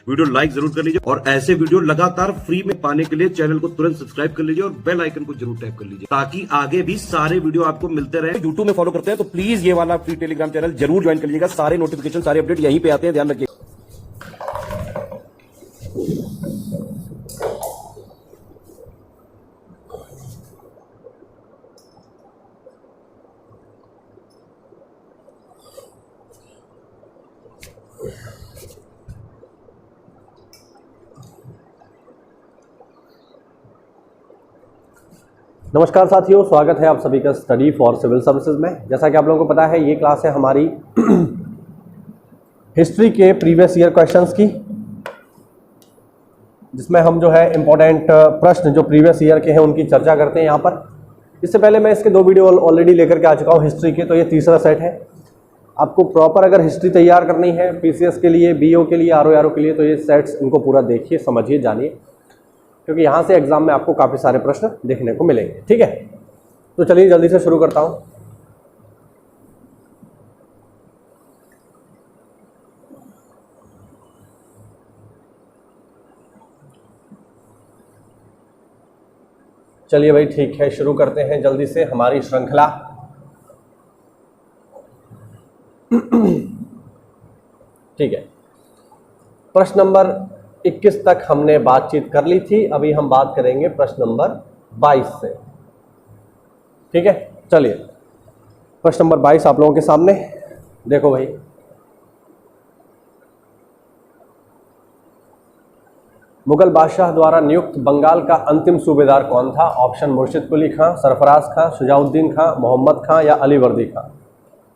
Video like जरूर कर लीजिए और ऐसे वीडियो लगातार फ्री में पाने के लिए चैनल को तुरंत सब्सक्राइब कर लीजिए और बेल आइकन को जरूर टैप कर लीजिए ताकि आगे भी सारे वीडियो आपको मिलते रहे। यूट्यूब में फॉलो करते हैं तो प्लीज ये वाला फ्री टेलीग्राम चैनल जरूर ज्वाइन कर लीजिएगा। सारे नोटिफिकेशन सारे अपडेट यहीं पे आते हैं, ध्यान रखिए। नमस्कार साथियों, स्वागत है आप सभी का स्टडी फॉर सिविल सर्विसेज में। जैसा कि आप लोगों को पता है, ये क्लास है हमारी हिस्ट्री के प्रीवियस ईयर क्वेश्चंस की, जिसमें हम जो है इम्पोर्टेंट प्रश्न जो प्रीवियस ईयर के हैं उनकी चर्चा करते हैं यहाँ पर। इससे पहले मैं इसके 2 वीडियो ऑलरेडी लेकर के आ चुका हूँ हिस्ट्री के, तो ये तीसरा सेट है। आपको प्रॉपर अगर हिस्ट्री तैयार करनी है पीसीएस के लिए, बीओ के लिए, आरओ के लिए, तो ये सेट्स इनको पूरा देखिए, समझिए, जानिए, क्योंकि यहाँ से एग्जाम में आपको काफ़ी सारे प्रश्न देखने को मिलेंगे। ठीक है, तो चलिए जल्दी से शुरू करता हूँ। चलिए भाई, ठीक है, शुरू करते हैं जल्दी से हमारी श्रृंखला। ठीक है, प्रश्न नंबर 21 तक हमने बातचीत कर ली थी। अभी हम बात करेंगे प्रश्न नंबर 22 से। ठीक है, चलिए प्रश्न नंबर 22 आप लोगों के सामने देखो भाई। मुगल बादशाह द्वारा नियुक्त बंगाल का अंतिम सूबेदार कौन था? ऑप्शन मुर्शिद कुली खां, सरफराज खां, शुजाउद्दीन खां, मोहम्मद खां या अली वर्दी खां।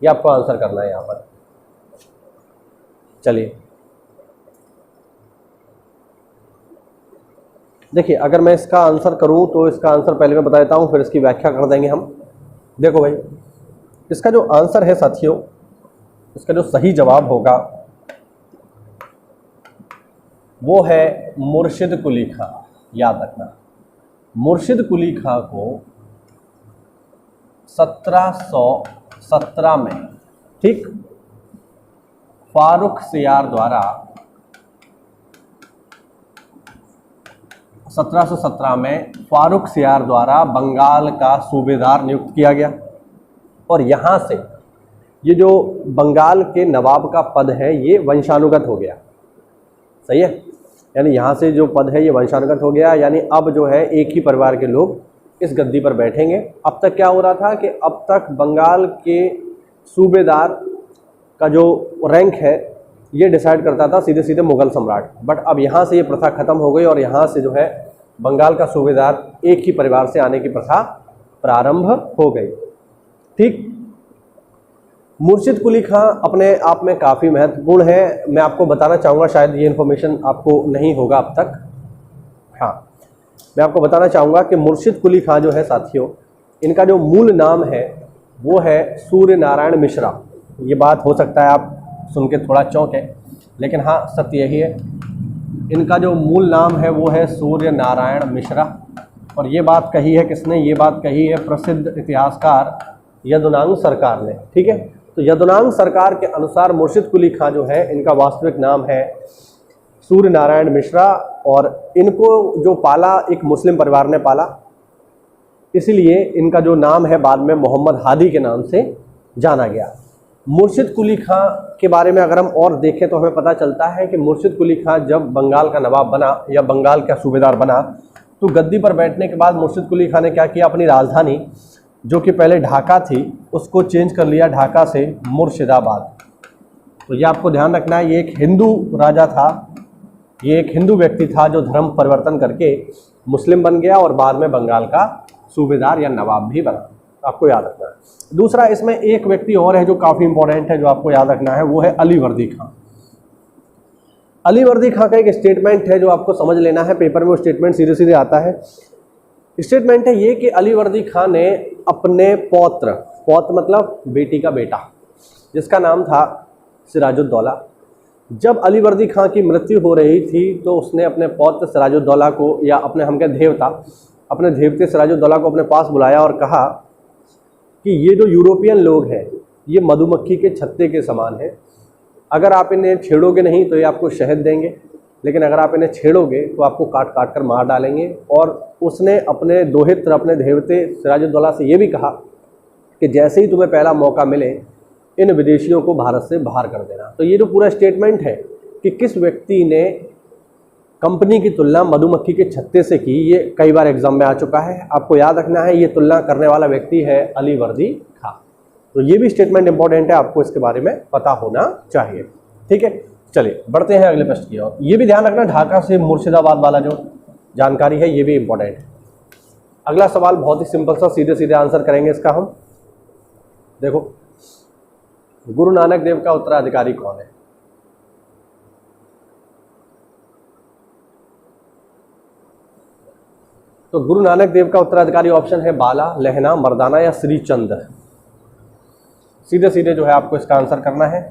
ये आपको आंसर करना है यहाँ पर। चलिए देखिए, अगर मैं इसका आंसर करूं तो इसका आंसर पहले मैं बता देता हूं, फिर इसकी व्याख्या कर देंगे हम। देखो भाई, इसका जो आंसर है साथियों, इसका जो सही जवाब होगा वो है मुर्शिद कुली खां। याद रखना, मुर्शिद कुली खां को 1717 में, ठीक, फारूक सियार द्वारा 1717 में फारूक सियार द्वारा बंगाल का सूबेदार नियुक्त किया गया। और यहाँ से ये जो बंगाल के नवाब का पद है ये वंशानुगत हो गया। सही है, यानी यहाँ से जो पद है ये वंशानुगत हो गया, यानी अब जो है एक ही परिवार के लोग इस गद्दी पर बैठेंगे। अब तक क्या हो रहा था कि अब तक बंगाल के सूबेदार का जो रैंक है ये डिसाइड करता था सीधे सीधे मुगल सम्राट, बट अब यहाँ से ये प्रथा खत्म हो गई और यहाँ से जो है बंगाल का सूबेदार एक ही परिवार से आने की प्रथा प्रारंभ हो गई। ठीक, मुर्शिद कुली खां अपने आप में काफ़ी महत्वपूर्ण है। मैं आपको बताना चाहूँगा, शायद ये इन्फॉर्मेशन आपको नहीं होगा अब तक। हाँ, मैं आपको बताना चाहूँगा कि मुर्शिद कुली खां जो है साथियों, इनका जो मूल नाम है वो है सूर्य नारायण मिश्रा। ये बात हो सकता है आप सुन के थोड़ा चौंके, लेकिन हाँ सत्य यही है। इनका जो मूल नाम है वो है सूर्य नारायण मिश्रा। और ये बात कही है किसने? ये बात कही है प्रसिद्ध इतिहासकार यदुनांग सरकार ने। ठीक है, तो यदुनांग सरकार के अनुसार मुर्शिद कुली खां जो है इनका वास्तविक नाम है सूर्य नारायण मिश्रा, और इनको जो पाला एक मुस्लिम परिवार ने पाला, इसीलिए इनका जो नाम है बाद में मोहम्मद हादी के नाम से जाना गया। मुर्शिद कुली खां के बारे में अगर हम और देखें तो हमें पता चलता है कि मुर्शिद कुली खां जब बंगाल का नवाब बना या बंगाल का सूबेदार बना, तो गद्दी पर बैठने के बाद मुर्शिद कुली खां ने क्या किया, अपनी राजधानी जो कि पहले ढाका थी उसको चेंज कर लिया, ढाका से मुर्शिदाबाद। तो ये आपको ध्यान रखना है, ये एक हिंदू राजा था, ये एक हिंदू व्यक्ति था जो धर्म परिवर्तन करके मुस्लिम बन गया और बाद में बंगाल का सूबेदार या नवाब भी बना। आपको याद रखना है। दूसरा, इसमें एक व्यक्ति और है जो काफ़ी इंपॉर्टेंट है, जो आपको याद रखना है, वो है अली वर्दी खां। अली वर्दी खां का एक स्टेटमेंट है जो आपको समझ लेना है, पेपर में वो स्टेटमेंट सीधे सीधे आता है। स्टेटमेंट है ये कि अली वर्दी खां ने अपने पौत्र मतलब बेटी का बेटा, जिसका नाम था सिराजुद्दौला, जब अली वर्दी खां की मृत्यु हो रही थी तो उसने अपने पौत्र सिराजुद्दौला को, या अपने हम कहते देवता, अपने देवते सिराजुद्दौला को अपने पास बुलाया और कहा कि ये जो यूरोपियन लोग हैं ये मधुमक्खी के छत्ते के समान है, अगर आप इन्हें छेड़ोगे नहीं तो ये आपको शहद देंगे, लेकिन अगर आप इन्हें छेड़ोगे तो आपको काट काट कर मार डालेंगे। और उसने अपने दोहित्र, अपने देवते सिराजुद्दौला से ये भी कहा कि जैसे ही तुम्हें पहला मौका मिले इन विदेशियों को भारत से बाहर कर देना। तो ये जो पूरा स्टेटमेंट है कि किस व्यक्ति ने कंपनी की तुलना मधुमक्खी के छत्ते से की, ये कई बार एग्जाम में आ चुका है। आपको याद रखना है ये तुलना करने वाला व्यक्ति है अली वर्दी खां। तो ये भी स्टेटमेंट इंपॉर्टेंट है, आपको इसके बारे में पता होना चाहिए। ठीक है, चलिए बढ़ते हैं अगले प्रश्न की ओर। ये भी ध्यान रखना, ढाका से मुर्शिदाबाद वाला जो जानकारी है ये भी इंपॉर्टेंट है। अगला सवाल बहुत ही सिंपल सा, सीधे सीधे आंसर करेंगे इसका हम। देखो, गुरु नानक देव का उत्तराधिकारी कौन है? तो गुरु नानक देव का उत्तराधिकारी ऑप्शन है बाला, लहना, मर्दाना या श्रीचंद। सीधे सीधे जो है आपको इसका आंसर करना है।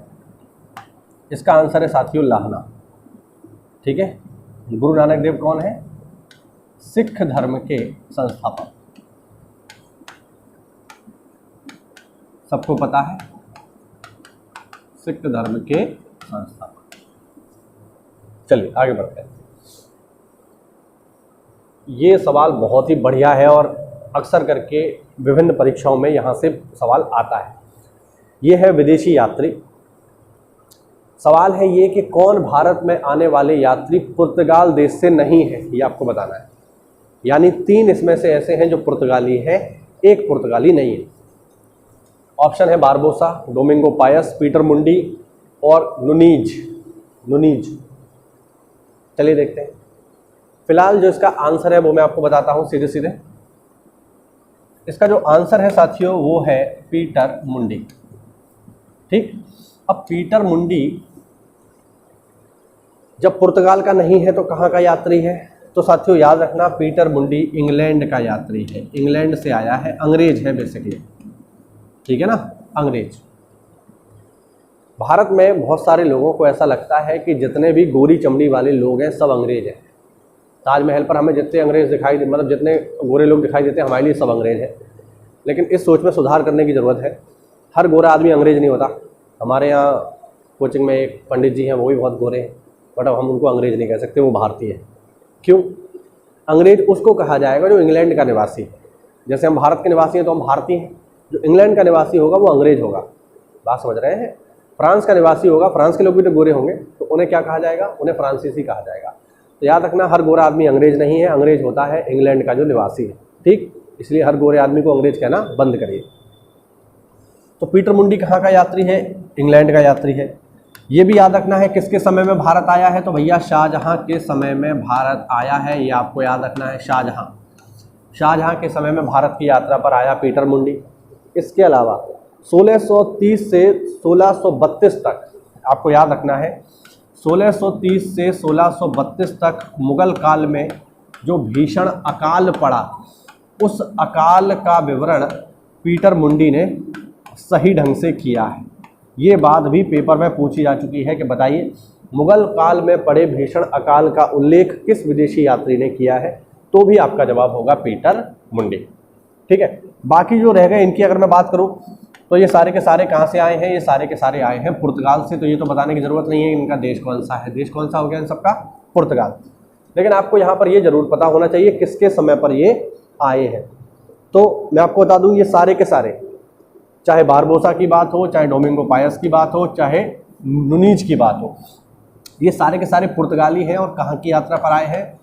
इसका आंसर है साथियों लाहना। ठीक है, गुरु नानक देव कौन है? सिख धर्म के संस्थापक। सबको पता है, सिख धर्म के संस्थापक। चलिए आगे बढ़ते हैं। ये सवाल बहुत ही बढ़िया है और अक्सर करके विभिन्न परीक्षाओं में यहाँ से सवाल आता है। ये है विदेशी यात्री। सवाल है ये कि कौन भारत में आने वाले यात्री पुर्तगाल देश से नहीं है, ये आपको बताना है। यानी 3 इसमें से ऐसे हैं जो पुर्तगाली हैं, 1 पुर्तगाली नहीं है। ऑप्शन है बारबोसा, डोमिंगो पायस, पीटर मुंडी और नुनीज। चलिए देखते हैं। फिलहाल जो इसका आंसर है वो मैं आपको बताता हूं सीधे सीधे। इसका जो आंसर है साथियों वो है पीटर मुंडी। ठीक, अब पीटर मुंडी जब पुर्तगाल का नहीं है तो कहाँ का यात्री है? तो साथियों याद रखना, पीटर मुंडी इंग्लैंड का यात्री है। इंग्लैंड से आया है, अंग्रेज है बेसिकली। ठीक है ना, अंग्रेज। भारत में बहुत सारे लोगों को ऐसा लगता है कि जितने भी गोरी चमड़ी वाले लोग हैं सब अंग्रेज हैं। ताजमहल पर हमें जितने अंग्रेज दिखाई दे, मतलब जितने गोरे लोग दिखाई देते हैं हमारे लिए सब अंग्रेज हैं। लेकिन इस सोच में सुधार करने की ज़रूरत है। हर गोरा आदमी अंग्रेज नहीं होता। हमारे यहाँ कोचिंग में एक पंडित जी हैं, वो भी बहुत गोरे हैं, बट अब हम उनको अंग्रेज नहीं कह सकते, वो भारतीय है। क्यों? अंग्रेज उसको कहा जाएगा जो इंग्लैंड का निवासी है। जैसे हम भारत के निवासी हैं तो हम भारतीय हैं, जो इंग्लैंड का निवासी होगा वो अंग्रेज होगा। बात समझ रहे हैं? फ्रांस का निवासी होगा, फ्रांस के लोग भी तो गोरे होंगे, तो उन्हें क्या कहा जाएगा? उन्हें फ्रांसीसी कहा जाएगा। तो याद रखना, हर गोरा आदमी अंग्रेज नहीं है, अंग्रेज होता है इंग्लैंड का जो निवासी है। ठीक, इसलिए हर गोरे आदमी को अंग्रेज कहना बंद करिए। तो पीटर मुंडी कहाँ का यात्री है? इंग्लैंड का यात्री है। ये भी याद रखना है किसके समय में भारत आया है? तो भैया शाहजहां के समय में भारत आया है, ये आपको याद रखना है। शाहजहां के समय में भारत की यात्रा पर आया पीटर मुंडी। इसके अलावा 1630 से 1632 तक आपको याद रखना है, 1630 से 1632 तक मुगल काल में जो भीषण अकाल पड़ा, उस अकाल का विवरण पीटर मुंडी ने सही ढंग से किया है। ये बात भी पेपर में पूछी जा चुकी है कि बताइए मुगल काल में पड़े भीषण अकाल का उल्लेख किस विदेशी यात्री ने किया है? तो भी आपका जवाब होगा पीटर मुंडी। ठीक है, बाकी जो रह गए इनकी अगर मैं बात करूं तो ये सारे के सारे कहाँ से आए हैं? ये सारे के सारे आए हैं पुर्तगाल से। तो ये तो बताने की ज़रूरत नहीं है इनका देश कौन सा है। देश कौन सा हो गया इन सबका? पुर्तगाल। लेकिन आपको यहाँ पर ये जरूर पता होना चाहिए किसके समय पर ये आए हैं। तो मैं आपको बता दूँ, ये सारे के सारे, चाहे बारबोसा की बात हो, चाहे डोमिंगो पायस की बात हो, चाहे नुनीज की बात हो, ये सारे के सारे पुर्तगाली हैं। और कहाँ की यात्रा पर आए हैं?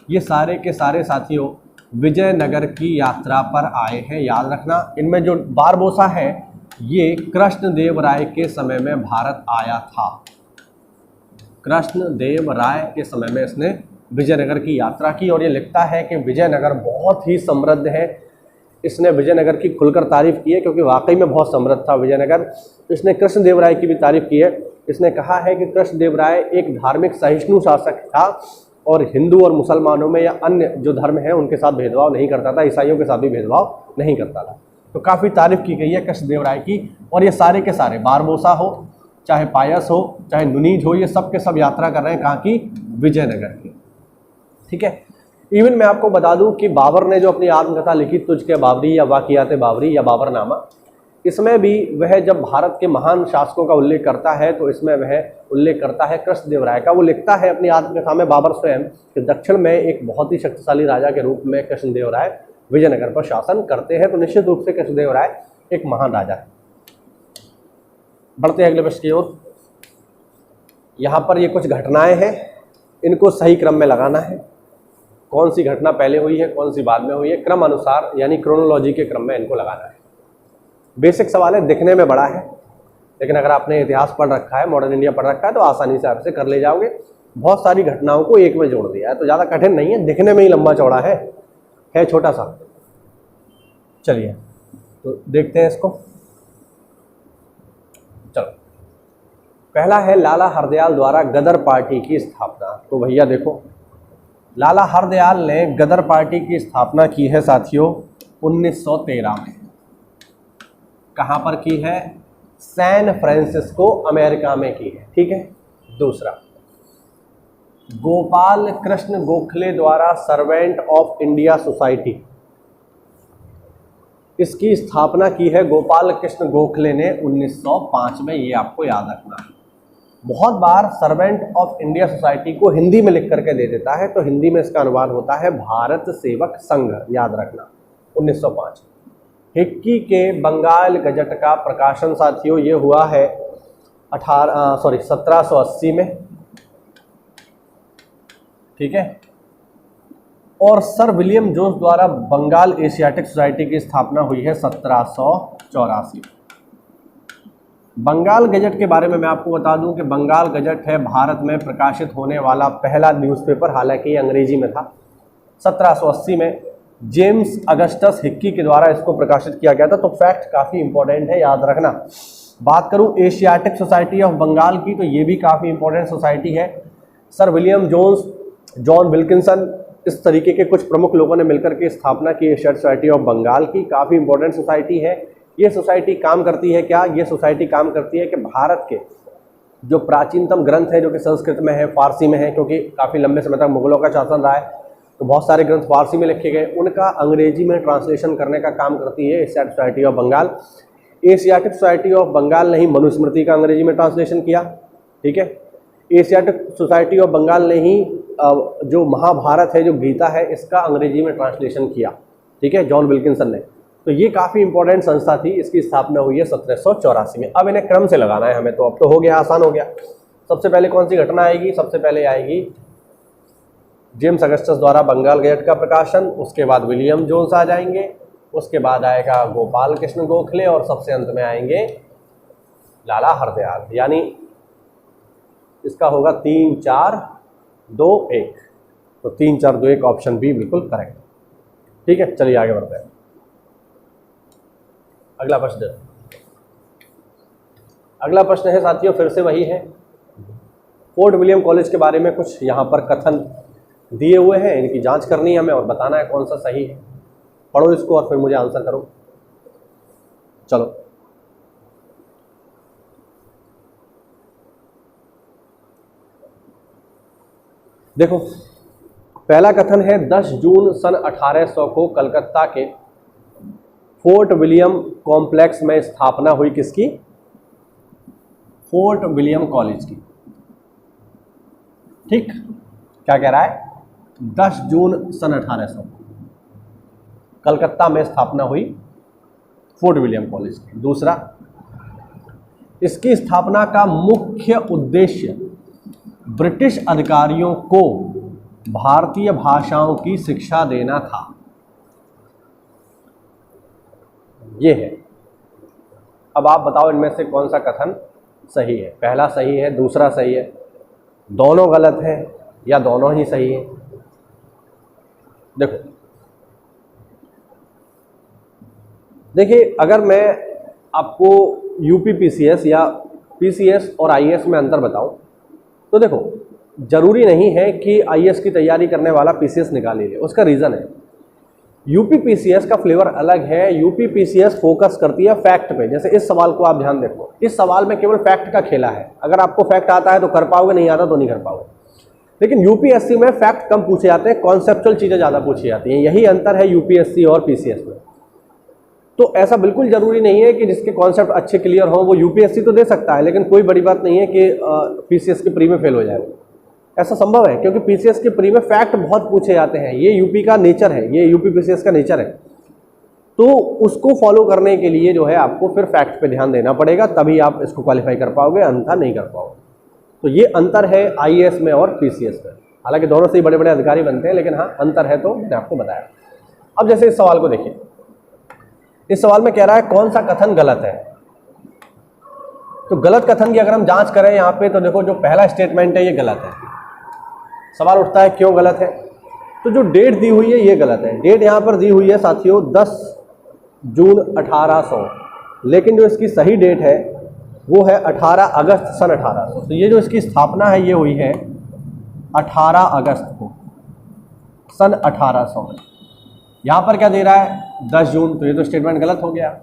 ये सारे के सारे साथियों विजयनगर की यात्रा पर आए हैं। याद रखना, इनमें जो बारबोसा है ये कृष्णदेव राय के समय में भारत आया था। कृष्णदेव राय के समय में इसने विजयनगर की यात्रा की। और ये लिखता है कि विजयनगर बहुत ही समृद्ध है। इसने विजयनगर की खुलकर तारीफ की है क्योंकि वाकई में बहुत समृद्ध था विजयनगर। इसने कृष्णदेव राय की भी तारीफ की है। इसने कहा है कि कृष्णदेव राय एक धार्मिक सहिष्णु शासक था और हिंदू और मुसलमानों में या अन्य जो धर्म है उनके साथ भेदभाव नहीं करता था, ईसाइयों के साथ भी भेदभाव नहीं करता था। तो काफ़ी तारीफ की गई है कृष्णदेव राय की। और ये सारे के सारे, बारबोसा हो, चाहे पायस हो, चाहे नुनीज हो, ये सब के सब यात्रा कर रहे हैं कहाँ की? विजयनगर की। ठीक है, इवन मैं आपको बता दूं कि बाबर ने जो अपनी आत्मकथा लिखी तुझके बाबरी या वाकियात बाबरी या बाबरनामा, इसमें भी वह जब भारत के महान शासकों का उल्लेख करता है तो इसमें वह उल्लेख करता है कृष्णदेवराय का। वो लिखता है अपनी आत्मकथा में बाबर स्वयं कि दक्षिण में एक बहुत ही शक्तिशाली राजा के रूप में कृष्णदेवराय विजयनगर पर शासन करते हैं। तो निश्चित रूप से कृष्णदेवराय एक महान राजा है। बढ़ते हैं अगले प्रश्न की ओर। यहाँ पर ये कुछ घटनाएं हैं, इनको सही क्रम में लगाना है। कौन सी घटना पहले हुई है, कौन सी बाद में हुई है, क्रम अनुसार यानी क्रोनोलॉजी के क्रम में इनको लगाना है। बेसिक सवाल है, दिखने में बड़ा है, लेकिन अगर आपने इतिहास पढ़ रखा है, मॉडर्न इंडिया पढ़ रखा है तो आसानी से आपसे कर ले जाओगे। बहुत सारी घटनाओं को एक में जोड़ दिया है, तो ज़्यादा कठिन नहीं है, दिखने में ही लंबा चौड़ा है छोटा सा। चलिए तो देखते हैं इसको। चलो, पहला है लाला हरदयाल द्वारा गदर पार्टी की स्थापना। तो भैया देखो, लाला हरदयाल ने गदर पार्टी की स्थापना की है साथियों 1913 में। कहाँ पर की है? सैन फ्रांसिस्को अमेरिका में की है। ठीक है। दूसरा, गोपाल कृष्ण गोखले द्वारा सर्वेंट ऑफ इंडिया सोसाइटी, इसकी स्थापना की है गोपाल कृष्ण गोखले ने 1905 में। ये आपको याद रखना है। बहुत बार सर्वेंट ऑफ इंडिया सोसाइटी को हिंदी में लिख करके दे देता है, तो हिंदी में इसका अनुवाद होता है भारत सेवक संघ, याद रखना। 1905 हिक्की के बंगाल गजट का प्रकाशन साथियों ये हुआ है 1780 में। ठीक है। और सर विलियम जोन्स द्वारा बंगाल एशियाटिक सोसाइटी की स्थापना हुई है 1784। बंगाल गजट के बारे में मैं आपको बता दूं कि बंगाल गजट है भारत में प्रकाशित होने वाला पहला न्यूज़पेपर, हालांकि ये अंग्रेजी में था। 1780 में जेम्स अगस्टस हिक्की के द्वारा इसको प्रकाशित किया गया था। तो फैक्ट काफ़ी इंपॉर्टेंट है, याद रखना। बात करूं एशियाटिक सोसाइटी ऑफ बंगाल की, तो ये भी काफ़ी इंपॉर्टेंट सोसाइटी है। Sir William Jones, John Wilkinson, इस तरीके के कुछ प्रमुख लोगों ने मिलकर के स्थापना की एशियाटिक सोसाइटी ऑफ बंगाल की। काफ़ी इंपॉर्टेंट सोसाइटी है। ये सोसाइटी काम करती है क्या? ये सोसाइटी काम करती है कि भारत के जो प्राचीनतम ग्रंथ है, जो कि संस्कृत में है, फारसी में है, क्योंकि काफ़ी लंबे समय तक मुगलों का शासन रहा है, तो बहुत सारे ग्रंथ फारसी में लिखे गए, उनका अंग्रेजी में ट्रांसलेशन करने का काम करती है Asiatic Society of Bengal. Asiatic Society of Bengal ने ही मनुस्मृति का अंग्रेजी में ट्रांसलेशन किया। ठीक है। एशियाटिक सोसाइटी ऑफ बंगाल ने ही जो महाभारत है, जो गीता है, इसका अंग्रेजी में ट्रांसलेशन किया। ठीक है, जॉन विल्किंसन ने। तो ये काफ़ी इंपॉर्टेंट संस्था थी। इसकी स्थापना हुई है 1784 में। अब इन्हें क्रम से लगाना है हमें, तो अब तो हो गया, आसान हो गया। सबसे पहले कौन सी घटना आएगी? सबसे पहले आएगी जेम्स अगस्टस द्वारा बंगाल गजट का प्रकाशन, उसके बाद विलियम जोन्स आ जाएंगे, उसके बाद आएगा गोपाल कृष्ण गोखले, और सबसे अंत में आएंगे लाला हरदयाल। यानी इसका होगा 3, 4, 2, 1। तो 3, 4, 2, 1 ऑप्शन बी बिल्कुल करेक्ट। ठीक है, चलिए आगे बढ़ते हैं। अगला प्रश्न, अगला प्रश्न है साथियों, फिर से वही है। फोर्ट विलियम कॉलेज के बारे में कुछ यहाँ पर कथन दिए हुए हैं, इनकी जांच करनी है हमें और बताना है कौन सा सही है। पढ़ो इसको और फिर मुझे आंसर करो। चलो, देखो, पहला कथन है 10 जून सन 1800 को कलकत्ता के फोर्ट विलियम कॉम्प्लेक्स में स्थापना हुई किसकी? फोर्ट विलियम कॉलेज की। ठीक, क्या कह रहा है? 10 जून सन 1800 कलकत्ता में स्थापना हुई फोर्ट विलियम कॉलेज की। दूसरा, इसकी स्थापना का मुख्य उद्देश्य ब्रिटिश अधिकारियों को भारतीय भाषाओं की शिक्षा देना था। ये है। अब आप बताओ इनमें से कौन सा कथन सही है? पहला सही है, दूसरा सही है, दोनों गलत है, या दोनों ही सही है? देखो, देखिए, अगर मैं आपको यूपी पीसीएस या पीसीएस और आईएएस में अंतर बताऊं, तो देखो, जरूरी नहीं है कि आईएएस की तैयारी करने वाला पीसीएस निकाल ही ले। उसका रीज़न है, यूपी पीसीएस का फ्लेवर अलग है। यूपी पीसीएस फोकस करती है फैक्ट पे। जैसे इस सवाल को आप ध्यान देखो, इस सवाल में केवल फैक्ट का खेला है। अगर आपको फैक्ट आता है तो कर पाओगे, नहीं आता तो नहीं कर पाओगे। लेकिन यूपीएससी में फैक्ट कम पूछे जाते हैं, कॉन्सेप्चुअल चीज़ें ज़्यादा पूछी जाती हैं। यही अंतर है यूपीएससी और पीसीएस में। तो ऐसा बिल्कुल जरूरी नहीं है कि जिसके कॉन्सेप्ट अच्छे क्लियर हो वो यूपीएससी तो दे सकता है, लेकिन कोई बड़ी बात नहीं है कि पीसीएस के प्री में फेल हो जाए। ऐसा संभव है क्योंकि पीसीएस के प्री में फैक्ट बहुत पूछे जाते हैं, ये यूपी का नेचर है, ये यूपी पीसीएस का नेचर है। तो उसको फॉलो करने के लिए जो है आपको फिर फैक्ट पे ध्यान देना पड़ेगा, तभी आप इसको क्वालिफाई कर पाओगे, अन्यथा नहीं कर पाओगे। तो ये अंतर है आईएएस में और पीसीएस में। हालांकि दोनों से ही बड़े बड़े अधिकारी बनते हैं, लेकिन हाँ अंतर है, तो मैंने आपको बताया। अब जैसे इस सवाल को देखिए, इस सवाल में कह रहा है कौन सा कथन गलत है। तो गलत कथन की अगर हम जांच करें यहाँ पे, तो देखो जो पहला स्टेटमेंट है ये गलत है। सवाल उठता है क्यों गलत है, तो जो डेट दी हुई है ये गलत है। डेट यहाँ पर दी हुई है साथियों 10 जून 1800, लेकिन जो इसकी सही डेट है वो है 18 अगस्त सन 1800। तो ये जो इसकी स्थापना है ये हुई है 18 अगस्त को सन 1800 में। यहाँ पर क्या दे रहा है 10 जून, तो ये तो स्टेटमेंट गलत हो गया।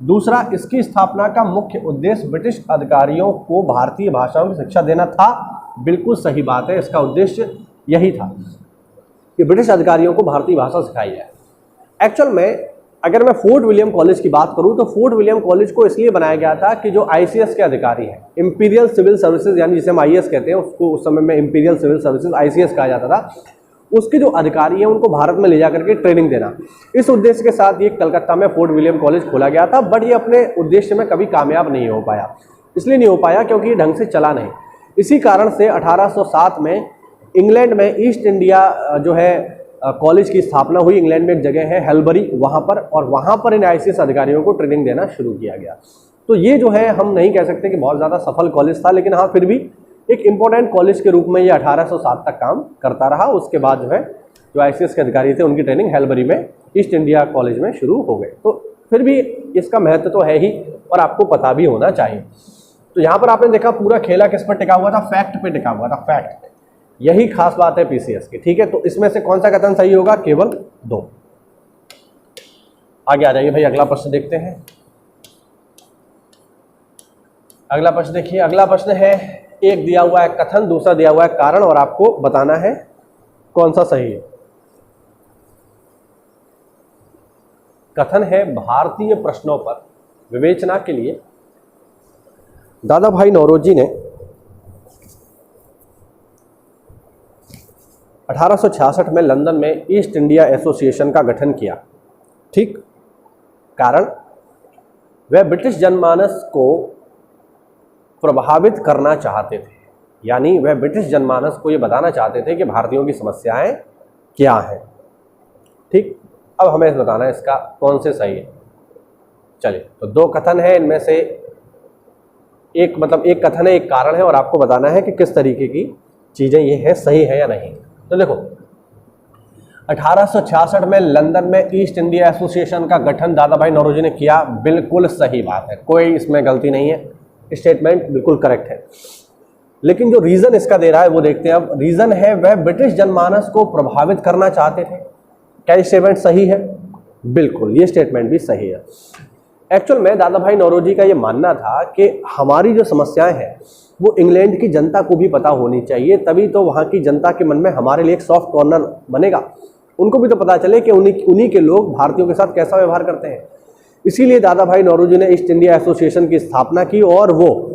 दूसरा, इसकी स्थापना का मुख्य उद्देश्य ब्रिटिश अधिकारियों को भारतीय भाषाओं की शिक्षा देना था। बिल्कुल सही बात है, इसका उद्देश्य यही था कि ब्रिटिश अधिकारियों को भारतीय भाषा सिखाई जाए। एक्चुअल में अगर मैं फोर्ट विलियम कॉलेज की बात करूं, तो फोर्ट विलियम कॉलेज को इसलिए बनाया गया था कि जो आईसीएस के अधिकारी हैं, इंपीरियल सिविल सर्विसेज, यानी जिसे हम आईएएस कहते हैं, उसको उस समय में इंपीरियल सिविल सर्विसेज आईसीएस कहा जाता था, उसके जो अधिकारी हैं उनको भारत में ले जाकर के ट्रेनिंग देना, इस उद्देश्य के साथ ये कलकत्ता में फोर्ट विलियम कॉलेज खोला गया था। बट ये अपने उद्देश्य में कभी कामयाब नहीं हो पाया। इसलिए नहीं हो पाया क्योंकि ये ढंग से चला नहीं। इसी कारण से 1807 में इंग्लैंड में ईस्ट इंडिया जो है कॉलेज की स्थापना हुई। इंग्लैंड में एक जगह है हेलबरी, वहाँ पर, और वहाँ पर इन आईसीएस अधिकारियों को ट्रेनिंग देना शुरू किया गया। तो ये जो है हम नहीं कह सकते कि बहुत ज़्यादा सफल कॉलेज था, लेकिन हाँ फिर भी एक इम्पोर्टेंट कॉलेज के रूप में ये 1807 तक काम करता रहा। उसके बाद जो है जो आईसीएस के अधिकारी थे उनकी ट्रेनिंग हेलबरी में ईस्ट इंडिया कॉलेज में शुरू हो गए। तो फिर भी इसका महत्व तो है ही और आपको पता भी होना चाहिए। तो यहाँ पर आपने देखा पूरा खेला किस पर टिका हुआ था, फैक्ट पे टिका हुआ था, फैक्ट। यही खास बात है पीसीएस की, ठीक है। तो इसमें से कौन सा कथन सही होगा, केवल 2। आगे आ जाइए भाई, अगला प्रश्न देखते हैं। अगला प्रश्न देखिए, अगला प्रश्न है, एक दिया हुआ है कथन, दूसरा दिया हुआ है कारण, और आपको बताना है कौन सा सही है। कथन है भारतीय प्रश्नों पर विवेचना के लिए दादा भाई नौरोजी ने 1866 में लंदन में ईस्ट इंडिया एसोसिएशन का गठन किया। ठीक। कारण, वह ब्रिटिश जनमानस को प्रभावित करना चाहते थे, यानी वह ब्रिटिश जनमानस को यह बताना चाहते थे कि भारतीयों की समस्याएं क्या हैं। ठीक। अब हमें बताना है इसका कौन से सही है। चलिए, तो 2 कथन है, इनमें से एक एक कथन है, एक कारण है, और आपको बताना है कि किस तरीके की चीजें ये है, सही है या नहीं। तो देखो, 1866 में लंदन में ईस्ट इंडिया एसोसिएशन का गठन दादा भाई नौरोजी ने किया। बिल्कुल सही बात है, कोई इसमें गलती नहीं है, स्टेटमेंट बिल्कुल करेक्ट है। लेकिन जो रीजन इसका दे रहा है वो देखते हैं। अब रीजन है वह ब्रिटिश जनमानस को प्रभावित करना चाहते थे। क्या ये स्टेटमेंट सही है? बिल्कुल, ये स्टेटमेंट भी सही है। एक्चुअल में दादा भाई नौरोजी का ये मानना था कि हमारी जो समस्याएं हैं वो इंग्लैंड की जनता को भी पता होनी चाहिए, तभी तो वहाँ की जनता के मन में हमारे लिए एक सॉफ्ट कॉर्नर बनेगा। उनको भी तो पता चले कि उन्हीं के लोग भारतीयों के साथ कैसा व्यवहार करते हैं। इसीलिए दादा भाई नौरोजी ने ईस्ट इंडिया एसोसिएशन की स्थापना की, और वो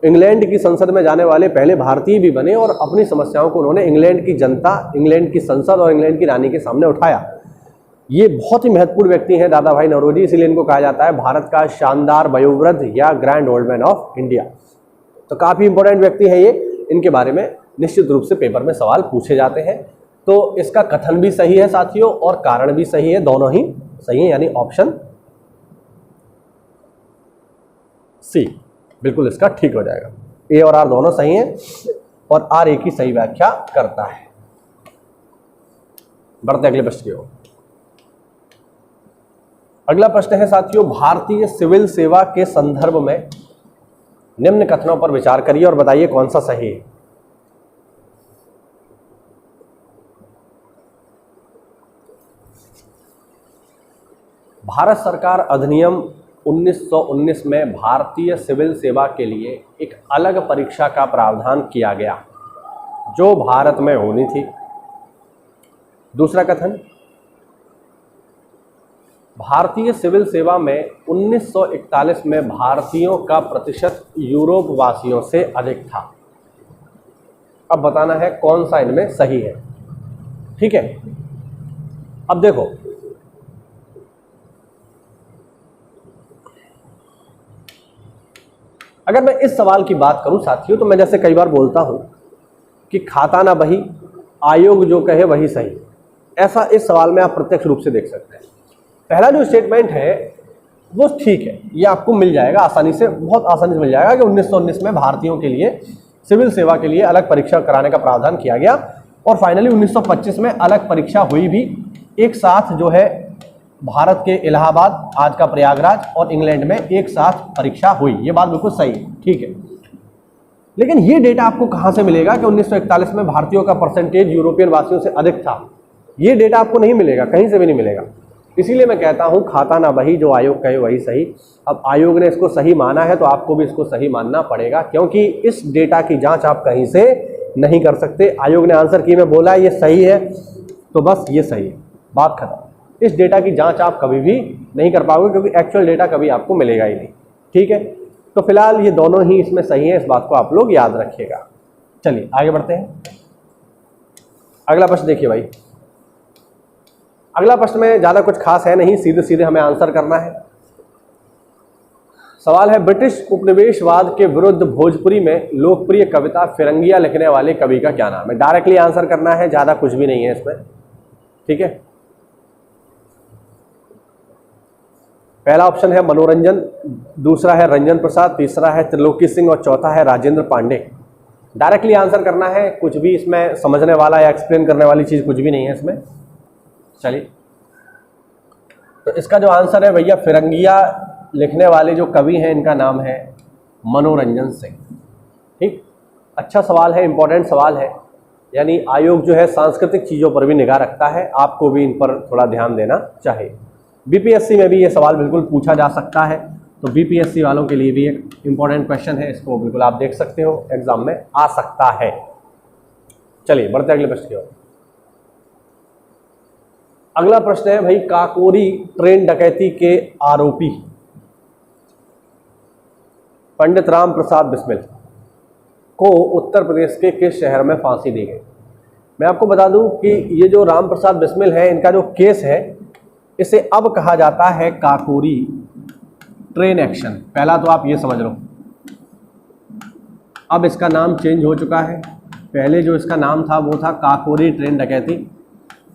इंग्लैंड की संसद में जाने वाले पहले भारतीय भी बने, और अपनी समस्याओं को उन्होंने इंग्लैंड की जनता, इंग्लैंड की संसद और इंग्लैंड की रानी के सामने उठाया। ये बहुत ही महत्वपूर्ण व्यक्ति हैं दादा भाई नौरोजी, इसीलिए इनको कहा जाता है भारत का शानदार वयोवृद्ध या grand old man of India. तो काफ़ी इंपॉर्टेंट व्यक्ति है ये, इनके बारे में निश्चित रूप से पेपर में सवाल पूछे जाते हैं। तो इसका कथन भी सही है साथियों, और कारण भी सही है, दोनों ही सही है, यानी ऑप्शन सी बिल्कुल इसका ठीक हो जाएगा। ए और आर दोनों सही हैं, और आर ए की सही व्याख्या करता है। बढ़ते अगले प्रश्न की ओर। अगला प्रश्न है साथियों, भारतीय सिविल सेवा के संदर्भ में निम्न कथनों पर विचार करिए और बताइए कौन सा सही है। भारत सरकार अधिनियम 1919 में भारतीय सिविल सेवा के लिए एक अलग परीक्षा का प्रावधान किया गया जो भारत में होनी थी। दूसरा कथन, भारतीय सिविल सेवा में 1941 में भारतीयों का प्रतिशत यूरोप वासियों से अधिक था। अब बताना है कौन सा इनमें सही है। ठीक है, अब देखो, अगर मैं इस सवाल की बात करूं साथियों, तो मैं जैसे कई बार बोलता हूं कि खाता ना बही, आयोग जो कहे वही सही, ऐसा इस सवाल में आप प्रत्यक्ष रूप से देख सकते हैं। पहला जो स्टेटमेंट है वो ठीक है, ये आपको मिल जाएगा आसानी से, बहुत आसानी से मिल जाएगा कि 1919 में भारतीयों के लिए सिविल सेवा के लिए अलग परीक्षा कराने का प्रावधान किया गया और फाइनली 1925 में अलग परीक्षा हुई भी, एक साथ जो है भारत के इलाहाबाद, आज का प्रयागराज, और इंग्लैंड में एक साथ परीक्षा हुई। ये बात बिल्कुल सही है, ठीक है। लेकिन ये डेटा आपको कहाँ से मिलेगा कि 1941 में भारतीयों का परसेंटेज यूरोपियन वासियों से अधिक था? ये डेटा आपको नहीं मिलेगा, कहीं से भी नहीं मिलेगा। इसीलिए मैं कहता हूँ खाता ना बही, जो आयोग कहे वही सही। अब आयोग ने इसको सही माना है तो आपको भी इसको सही मानना पड़ेगा, क्योंकि इस डेटा की जांच आप कहीं से नहीं कर सकते। आयोग ने आंसर की में बोला ये सही है तो बस ये सही है, बात खत्म। इस डेटा की जांच आप कभी भी नहीं कर पाओगे, क्योंकि एक्चुअल डेटा कभी आपको मिलेगा ही नहीं। ठीक है, तो फिलहाल ये दोनों ही इसमें सही है, इस बात को आप लोग याद रखिएगा। चलिए आगे बढ़ते हैं। अगला प्रश्न देखिए भाई, अगला प्रश्न में ज़्यादा कुछ खास है नहीं, सीधे सीधे हमें आंसर करना है। सवाल है, ब्रिटिश उपनिवेशवाद के विरुद्ध भोजपुरी में लोकप्रिय कविता फिरंगिया लिखने वाले कवि का क्या नाम है? डायरेक्टली आंसर करना है, ज़्यादा कुछ भी नहीं है इसमें। ठीक है, पहला ऑप्शन है मनोरंजन, दूसरा है रंजन प्रसाद, तीसरा है त्रिलोकी सिंह और चौथा है राजेंद्र पांडे। डायरेक्टली आंसर करना है, कुछ भी इसमें समझने वाला या एक्सप्लेन करने वाली चीज़ कुछ भी नहीं है इसमें। चलिए, तो इसका जो आंसर है भैया, फिरंगिया लिखने वाले जो कवि हैं इनका नाम है मनोरंजन सिंह। ठीक, अच्छा सवाल है, इंपॉर्टेंट सवाल है। यानी आयोग जो है सांस्कृतिक चीज़ों पर भी निगाह रखता है, आपको भी इन पर थोड़ा ध्यान देना चाहिए। बीपीएससी में भी ये सवाल बिल्कुल पूछा जा सकता है, तो बीपीएससी वालों के लिए भी एक इंपॉर्टेंट क्वेश्चन है, इसको बिल्कुल आप देख सकते हो, एग्जाम में आ सकता है। चलिए बढ़ते अगले प्रश्न की ओर। अगला प्रश्न है भाई, काकोरी ट्रेन डकैती के आरोपी पंडित राम प्रसाद बिस्मिल को उत्तर प्रदेश के किस शहर में फांसी दी गई? मैं आपको बता दूं कि ये जो राम प्रसाद बिस्मिल है, इनका जो केस है, इसे अब कहा जाता है काकोरी ट्रेन एक्शन। पहला तो आप ये समझ लो, अब इसका नाम चेंज हो चुका है। पहले जो इसका नाम था वो था काकोरी ट्रेन डकैती,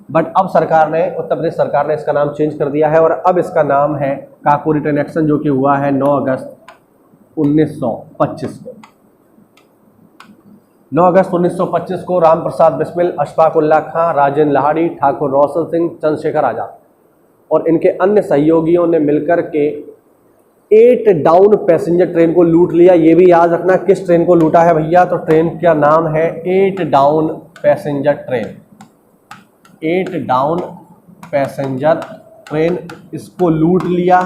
बट अब सरकार ने, उत्तर प्रदेश सरकार ने इसका नाम चेंज कर दिया है और अब इसका नाम है काकोरी ट्रेन एक्शन, जो कि हुआ है 9 अगस्त 1925 को। 9 अगस्त 1925 को राम प्रसाद बिस्मिल, अशफाक उल्लाह खां, राजेंद्र लाहिड़ी, ठाकुर रोशन सिंह, चंद्रशेखर आजाद और इनके अन्य सहयोगियों ने मिलकर के 8 डाउन पैसेंजर ट्रेन को लूट लिया। ये भी याद रखना किस ट्रेन को लूटा है भैया, तो ट्रेन का नाम है 8 down passenger train. 8 down passenger train, इसको लूट लिया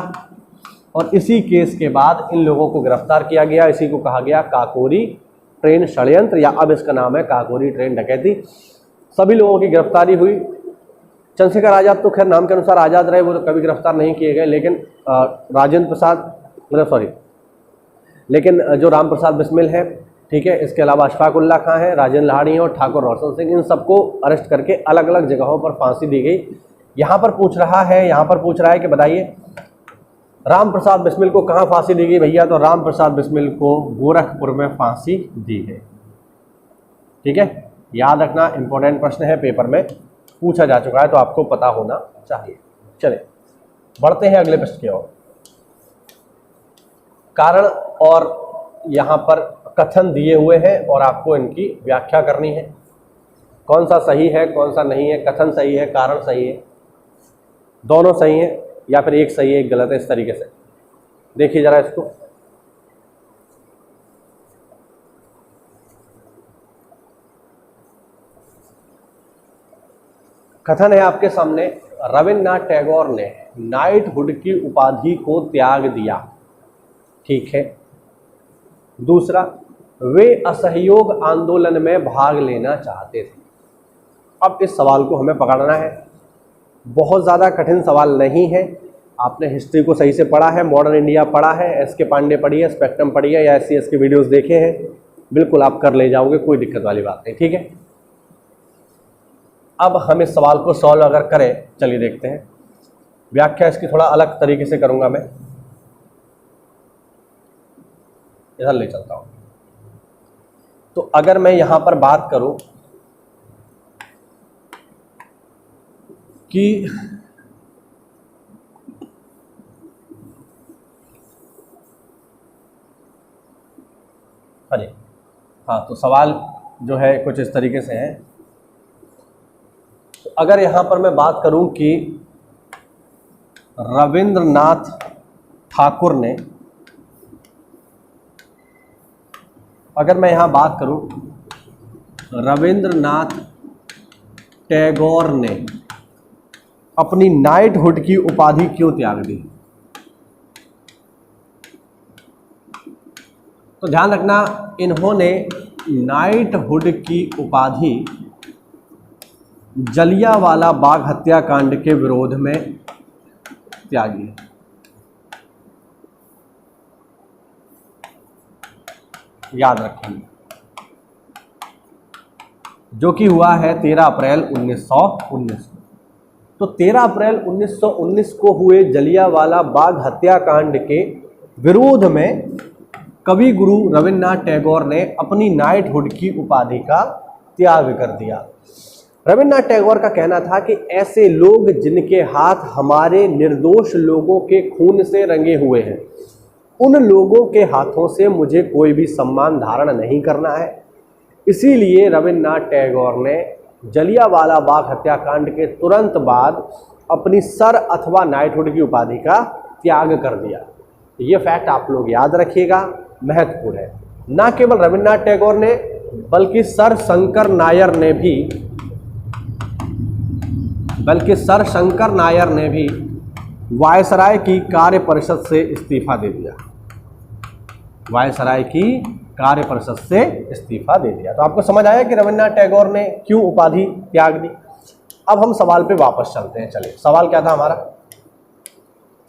और इसी केस के बाद इन लोगों को गिरफ्तार किया गया। इसी को कहा गया काकोरी ट्रेन षड्यंत्र, या अब इसका नाम है काकोरी ट्रेन डकैती। सभी लोगों की गिरफ्तारी हुई। चंद्रशेखर आजाद तो खैर नाम के अनुसार आज़ाद रहे, वो तो कभी गिरफ्तार नहीं किए गए, लेकिन राजेंद्र प्रसाद, लेकिन जो राम प्रसाद बिस्मिल है, ठीक है, इसके अलावा अशफाक उल्लाह खां है, राजेंद्र लाहिड़ी और ठाकुर रोशन सिंह, इन सबको अरेस्ट करके अलग अलग जगहों पर फांसी दी गई। यहाँ पर पूछ रहा है कि बताइए राम प्रसाद बिस्मिल को कहाँ फांसी दी गई भैया? तो राम प्रसाद बिस्मिल को गोरखपुर में फांसी दी गई। ठीक है, याद रखना, इंपॉर्टेंट प्रश्न है, पेपर में पूछा जा चुका है, तो आपको पता होना चाहिए। चलिए बढ़ते हैं अगले प्रश्न की ओर। कारण और यहाँ पर कथन दिए हुए हैं और आपको इनकी व्याख्या करनी है। कौन सा सही है, कौन सा नहीं है, कथन सही है, कारण सही है, दोनों सही है या फिर एक सही है एक गलत है, इस तरीके से देखिए जरा इसको। कथन है आपके सामने, रविन्द्रनाथ टैगोर ने नाइटहुड की उपाधि को त्याग दिया। ठीक है। दूसरा, वे असहयोग आंदोलन में भाग लेना चाहते थे। अब इस सवाल को हमें पकड़ना है, बहुत ज़्यादा कठिन सवाल नहीं है, आपने हिस्ट्री को सही से पढ़ा है, मॉडर्न इंडिया पढ़ा है, एस.के. पांडे पढ़ी है, स्पेक्ट्रम पढ़ी है, या SC/ST के वीडियोस देखे हैं, बिल्कुल आप कर ले जाओगे, कोई दिक्कत वाली बात नहीं। ठीक है, अब हम इस सवाल को सॉल्व अगर करें, चलिए देखते हैं। व्याख्या इसकी थोड़ा अलग तरीके से करूंगा मैं, इधर ले चलता हूं। तो अगर मैं यहां पर बात करूं कि अरे हाँ, तो सवाल जो है कुछ इस तरीके से है। तो अगर यहां पर मैं बात करूं कि रविंद्रनाथ ठाकुर ने, अगर मैं यहां बात करूं रविंद्रनाथ टैगोर ने अपनी नाइटहुड की उपाधि क्यों त्याग दी, तो ध्यान रखना, इन्होंने नाइटहुड की उपाधि जलियांवाला बाग हत्याकांड के विरोध में त्यागी। याद रखेंगे, जो कि हुआ है 13 अप्रैल 1919। तो 13 अप्रैल 1919 को हुए जलियांवाला बाग हत्याकांड के विरोध में कवि गुरु रविन्द्रनाथ टैगोर ने अपनी नाइटहुड की उपाधि का त्याग कर दिया। रविन्द्रनाथ टैगोर का कहना था कि ऐसे लोग जिनके हाथ हमारे निर्दोष लोगों के खून से रंगे हुए हैं, उन लोगों के हाथों से मुझे कोई भी सम्मान धारण नहीं करना है। इसीलिए रविन्द्रनाथ टैगोर ने जलियांवाला बाग हत्याकांड के तुरंत बाद अपनी सर अथवा नाइटहुड की उपाधि का त्याग कर दिया। ये फैक्ट आप लोग याद रखिएगा, महत्वपूर्ण है। न केवल रविन्द्रनाथ टैगोर ने, बल्कि सर शंकर नायर ने भी वायसराय की कार्य परिषद से इस्तीफा दे दिया। वायसराय की कार्य परिषद से इस्तीफा दे दिया। तो आपको समझ आया कि रविन्द्रनाथ टैगोर ने क्यों उपाधि त्याग दी। अब हम सवाल पे वापस चलते हैं। चलिए, सवाल क्या था हमारा?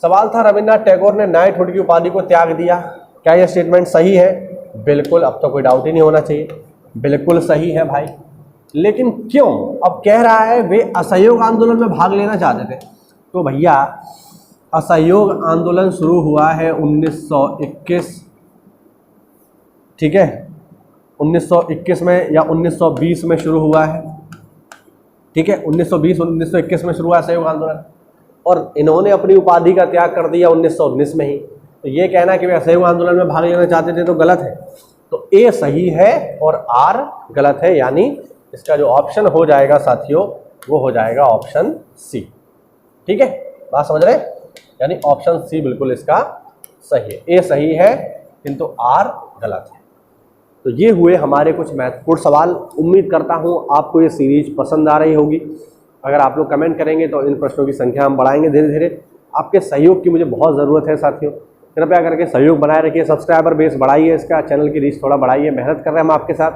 सवाल था रविन्द्रनाथ टैगोर ने नाइटहुड की उपाधि को त्याग दिया। क्या यह स्टेटमेंट सही है? बिल्कुल, अब तो कोई डाउट ही नहीं होना चाहिए, बिल्कुल सही है भाई। लेकिन क्यों? अब कह रहा है वे असहयोग आंदोलन में भाग लेना चाहते थे। तो भैया, असहयोग आंदोलन शुरू हुआ है 1921, ठीक है, 1921 में या 1920 में शुरू हुआ है, ठीक है, 1920-1921 में शुरू हुआ असहयोग आंदोलन, और इन्होंने अपनी उपाधि का त्याग कर दिया 1919 में ही। तो ये कहना कि वे असहयोग आंदोलन में भाग लेना चाहते थे तो गलत है। तो ए सही है और आर गलत है, यानी इसका जो ऑप्शन हो जाएगा साथियों, वो हो जाएगा ऑप्शन सी। ठीक है, बात समझ रहे हैं? यानी ऑप्शन सी बिल्कुल इसका सही है। ए सही है किंतु आर गलत है। तो ये हुए हमारे कुछ महत्वपूर्ण सवाल। उम्मीद करता हूँ आपको ये सीरीज पसंद आ रही होगी। अगर आप लोग कमेंट करेंगे तो इन प्रश्नों की संख्या हम बढ़ाएंगे धीरे धीरे। आपके सहयोग की मुझे बहुत ज़रूरत है साथियों, कृपया करके सहयोग बनाए रखिए, सब्सक्राइबर बेस बढ़ाइए, इसका चैनल की रीच थोड़ा बढ़ाइए। मेहनत कर रहे हैं हम आपके साथ,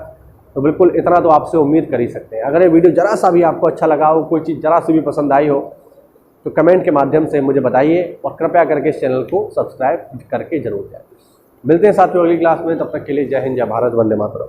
तो बिल्कुल इतना तो आपसे उम्मीद कर ही सकते हैं। अगर ये वीडियो जरा सा भी आपको अच्छा लगा हो, कोई चीज़ जरा सी भी पसंद आई हो, तो कमेंट के माध्यम से मुझे बताइए और कृपया करके इस चैनल को सब्सक्राइब करके जरूर जाए। मिलते हैं साथियों अगली क्लास में, तब तक के लिए जय हिंद, जय भारत, वंदे मातरम।